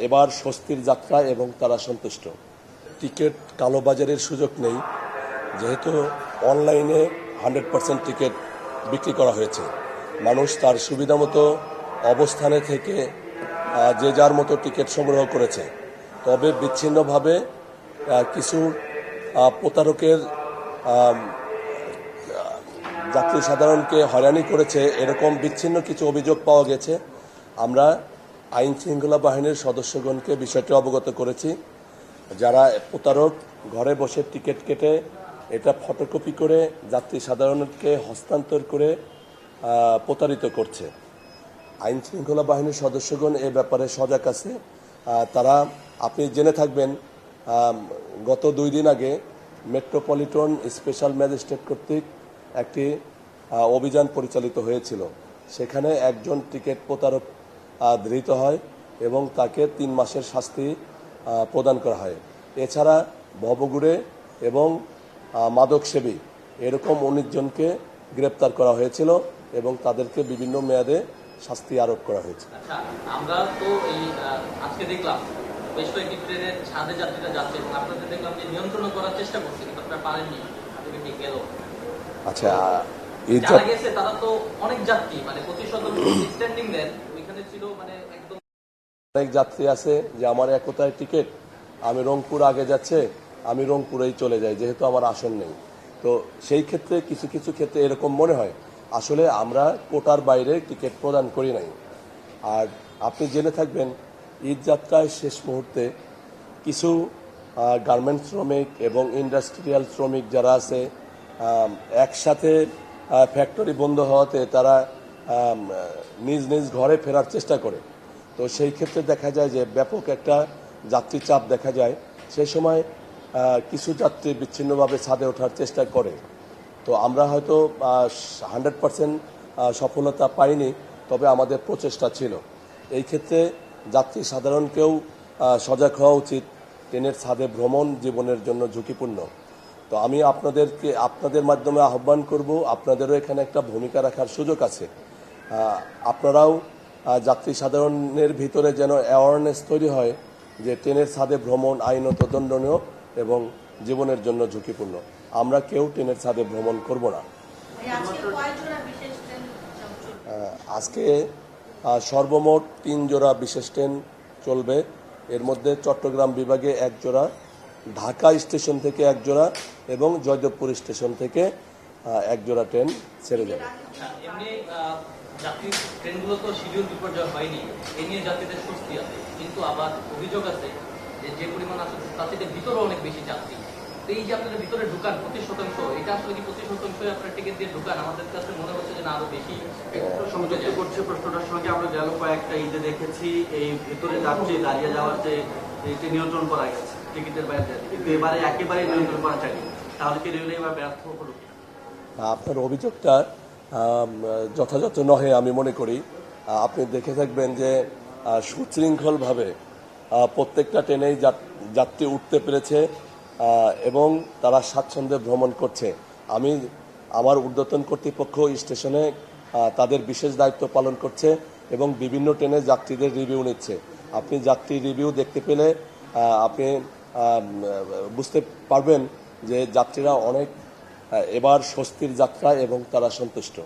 এবার স্বস্তির যাত্রা এবং তারা সন্তুষ্ট। টিকিট কালোবাজারের সুযোগ নেই, যেহেতু অনলাইনে 100% টিকিট বিক্রি করা হয়েছে। মানুষ তার সুবিধা মতো অবস্থানে থেকে যে যার মতো টিকিট সংগ্রহ করেছে। তবে বিচ্ছিন্নভাবে কিছু প্রতারকের যাত্রী সাধারণকে হয়রানি করেছে, এরকম বিচ্ছিন্ন কিছু অভিযোগ পাওয়া গেছে। আমরা আইন শৃঙ্খলা বাহিনীর সদস্যগণকে বিষয়টি অবগত করেছি। যারা প্রতারক ঘরে বসে টিকিট কেটে এটা ফটোকপি করে যাত্রী সাধারণকে হস্তান্তর করে প্রতারিত করছে, আইন শৃঙ্খলা বাহিনীর সদস্যগণ এ ব্যাপারে সজাগ আছে। তারা, আপনি জেনে থাকবেন, গত 2 দিন আগে মেট্রোপলিটন স্পেশাল ম্যাজিস্ট্রেট কর্তৃক একটি অভিযান পরিচালিত হয়েছিল। সেখানে একজন টিকিট প্রতারক ধৃত হয় এবং তাকে 3 মাসের শাস্তি প্রদান করা হয়। এছাড়া ভবঘুরে এবং মাদকসেবী এরকম 19 জনকে গ্রেপ্তার করা হয়েছিল এবং তাদেরকে বিভিন্ন মেয়াদে শাস্তি আরোপ করা হয়েছে। আচ্ছা, আমরা তো এই আজকে দেখলাম বেশ কয়েকটি ট্রেনের ছাদে যাত্রীরা যাচ্ছে এবং আপনাদের দেখলাম যে নিয়ন্ত্রণ করার চেষ্টা করছে, কিন্তু আপনারা পারেননি, আপনাদেরকে গেল। আচ্ছা, যারা গেছে তারা তো অনেক যাত্রী, মানে 25% স্ট্যান্ডিং দেন, ওইখানে ছিল মানে একদম অনেক যাত্রী আছে যে আমার একতায় টিকিট, আমি রংপুর আগে যাচ্ছে, আমি রংপুরেই চলে যাই যেহেতু আমার আসন নেই। তো সেই ক্ষেত্রে কিছু কিছু ক্ষেত্রে এরকম মনে হয় আসলে আমরা কোটার বাইরে টিকিট প্রদান করি নাই। আর আপনি জেনে থাকবেন ঈদ যাত্রায় শেষ মুহূর্তে কিছু গার্মেন্টস শ্রমিক এবং ইন্ডাস্ট্রিয়াল শ্রমিক যারা আছে একসাথে ফ্যাক্টরি বন্ধ হওয়াতে তারা নিজ নিজ ঘরে ফেরার চেষ্টা করে। তো সেই ক্ষেত্রে দেখা যায় যে ব্যাপক একটা যাত্রী চাপ দেখা যায়। সেই সময় কিছু যাত্রী বিচ্ছিন্নভাবে ছাদে ওঠার চেষ্টা করে। তো আমরা হয়তো 100% সফলতা পাইনি, তবে আমাদের প্রচেষ্টা ছিল। এই ক্ষেত্রে যাত্রী সাধারণকেও সজাগ হওয়া উচিত। ট্রেনের ছাদে ভ্রমণ জীবনের জন্য ঝুঁকিপূর্ণ। তো আমি আপনাদের মাধ্যমে আহ্বান করব, আপনাদেরও এখানে একটা ভূমিকা রাখার সুযোগ আছে। আপনারাও যাত্রী সাধারণের ভিতরে যেন অ্যাওয়ারনেস তৈরি হয় যে ট্রেনের ছাদে ভ্রমণ আইনত দণ্ডনীয় এবং জীবনের জন্য ঝুঁকিপূর্ণ। আমরা কেউ ট্রেনের ছাদে ভ্রমণ করব না। আজকে সর্বমোট 3 জোড়া বিশেষ ট্রেন চলবে। এর মধ্যে চট্টগ্রাম বিভাগে 1 জোড়া, ঢাকা স্টেশন থেকে 1 জোড়া এবং জয়দেবপুর স্টেশন থেকে 1 জোড়া ট্রেন ছেড়ে যাবে। যাত্রী ট্রেনগুলো তো শিডিউল বিপর্যয় হয়নি, এ নিয়ে যাত্রীদের স্বস্তি আছে, কিন্তু আবার অভিযোগ আছে যে পরিমাণ আসলে যাত্রীদের ভিতরে অনেক বেশি যাত্রী। তো এই যে আপনাদের ভিতরে ঢুকান 25%, এটা আসলে কি 25% আপনার টিকিট দিয়ে ঢুকান? আমাদের কাছে মনে হচ্ছে যে না, আরো বেশি সংযুক্ত করছে প্রশ্নটার সঙ্গে। আমরা গেল কয়েকটা ঈদে দেখেছি এই ভিতরে যাত্রী দাঁড়িয়ে যাওয়ার যে নিয়ন্ত্রণ করা গেছে টিকিটের বাইরে, কিন্তু এবারে একেবারে নিয়ন্ত্রণ করা যায়নি। তাহলে কি রেলওয়ে এবার ব্যর্থ হলো? আপনার অভিযোগটা যথাযথ নহে আমি মনে করি। আপনি দেখে থাকবেন যে সুশৃঙ্খলভাবে প্রত্যেকটা ট্রেনেই যাত্রী উঠতে পেরেছে এবং তারা স্বাচ্ছন্দ্যে ভ্রমণ করছে। আমার ঊর্ধ্বতন কর্তৃপক্ষ স্টেশনে তাদের বিশেষ দায়িত্ব পালন করছে এবং বিভিন্ন ট্রেনে যাত্রীদের রিভিউ নিচ্ছে। আপনি যাত্রী রিভিউ দেখতে পেলে আপনি বুঝতে পারবেন যে যাত্রীরা অনেক এবার স্বস্তির যাত্রা এবং তারা সন্তুষ্ট।